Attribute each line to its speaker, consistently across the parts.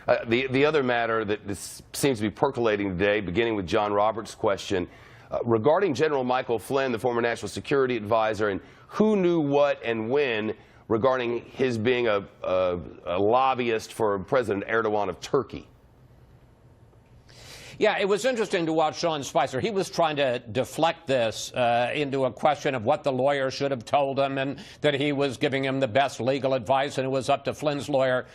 Speaker 1: The other matter that seems to be percolating today, beginning with John Roberts' question, regarding General Michael Flynn, the former national security advisor, and who knew what and when regarding his being a lobbyist for President Erdogan of Turkey.
Speaker 2: Yeah, it was interesting to watch Sean Spicer. He was trying to deflect this into a question of what the lawyer should have told him and that he was giving him the best legal advice and it was up to Flynn's lawyer.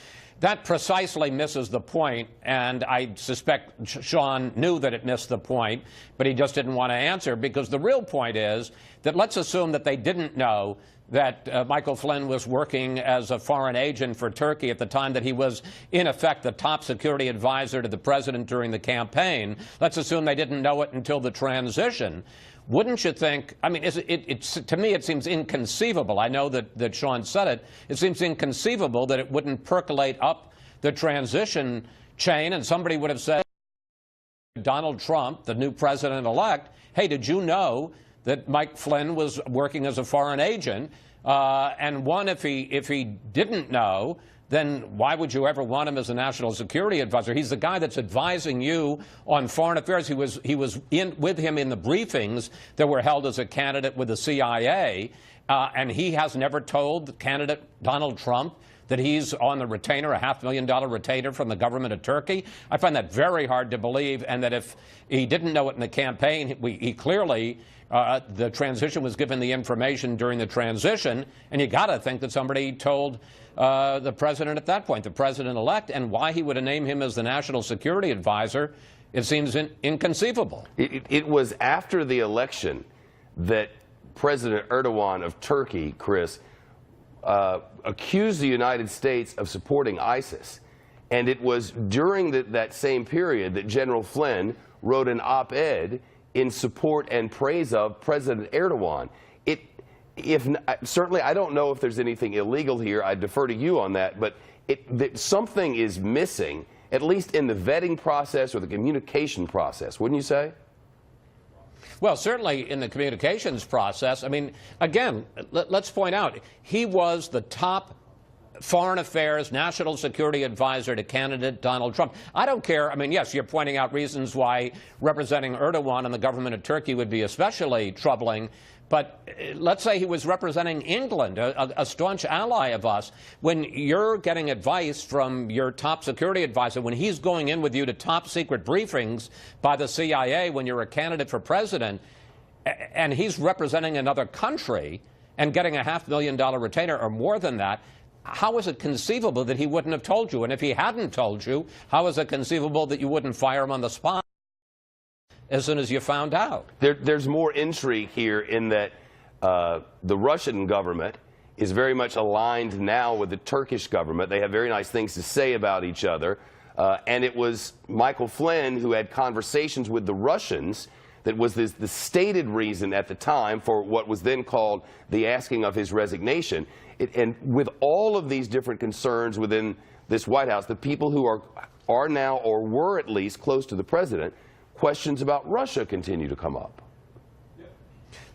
Speaker 2: That precisely misses the point, and I suspect Sean knew that it missed the point, but he just didn't want to answer, because the real point is that let's assume that they didn't know that Michael Flynn was working as a foreign agent for Turkey at the time that he was, in effect, the top security advisor to the president during the campaign. Let's assume they didn't know it until the transition. Wouldn't you think, I mean, to me it seems inconceivable. I know that Sean said it. It seems inconceivable that it wouldn't percolate up the transition chain and somebody would have said, Donald Trump, the new president-elect, hey, did you know that Mike Flynn was working as a foreign agent? And one, if he didn't know, then why would you ever want him as a national security advisor? He's the guy that's advising you on foreign affairs. He was with him in the briefings that were held as a candidate with the CIA, and he has never told candidate Donald Trump that he's on the retainer, a $500,000 retainer from the government of Turkey. I find that very hard to believe, and that if he didn't know it in the campaign, he clearly, the transition was given the information during the transition, and you got to think that somebody told the president at that point, the president-elect, and why he would have named him as the national security advisor, it seems inconceivable.
Speaker 1: It was after the election that President Erdogan of Turkey, Chris, accused the United States of supporting ISIS. And it was during that same period that General Flynn wrote an op-ed in support and praise of President Erdogan. Certainly, I don't know if there's anything illegal here. I defer to you on that. But something is missing, at least in the vetting process or the communication process, wouldn't you say?
Speaker 2: Well, certainly in the communications process. I mean, again, let's point out, he was the top foreign affairs, national security advisor to candidate Donald Trump. I don't care. I mean, yes, you're pointing out reasons why representing Erdogan and the government of Turkey would be especially troubling. But let's say he was representing England, a staunch ally of us. When you're getting advice from your top security advisor, when he's going in with you to top secret briefings by the CIA when you're a candidate for president, and he's representing another country and getting a $500,000 retainer or more than that, how is it conceivable that he wouldn't have told you? And if he hadn't told you, how is it conceivable that you wouldn't fire him on the spot as soon as you found out?
Speaker 1: There's more intrigue here in that the Russian government is very much aligned now with the Turkish government. They have very nice things to say about each other. And it was Michael Flynn who had conversations with the Russians that was the stated reason at the time for what was then called the asking of his resignation. And with all of these different concerns within this White House, the people who are now, or were at least, close to the president, questions about Russia continue to come up.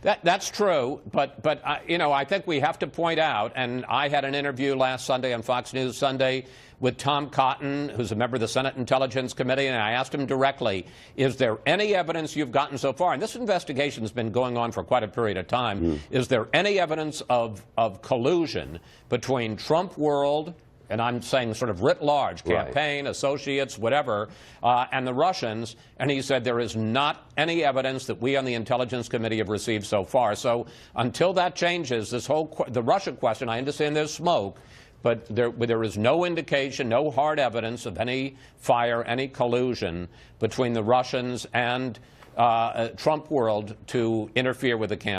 Speaker 2: That's true, but you know, I think we have to point out, and I had an interview last Sunday on Fox News Sunday with Tom Cotton, who's a member of the Senate Intelligence Committee, and I asked him directly, is there any evidence you've gotten so far, and this investigation has been going on for quite a period of time, is there any evidence of collusion between Trump world, and I'm saying sort of writ large, campaign, right, associates, whatever, and the Russians? And he said there is not any evidence that we on the Intelligence Committee have received so far. So until that changes, this whole the Russia question, I understand there's smoke, but there is no indication, no hard evidence of any fire, any collusion between the Russians and Trump world to interfere with the campaign.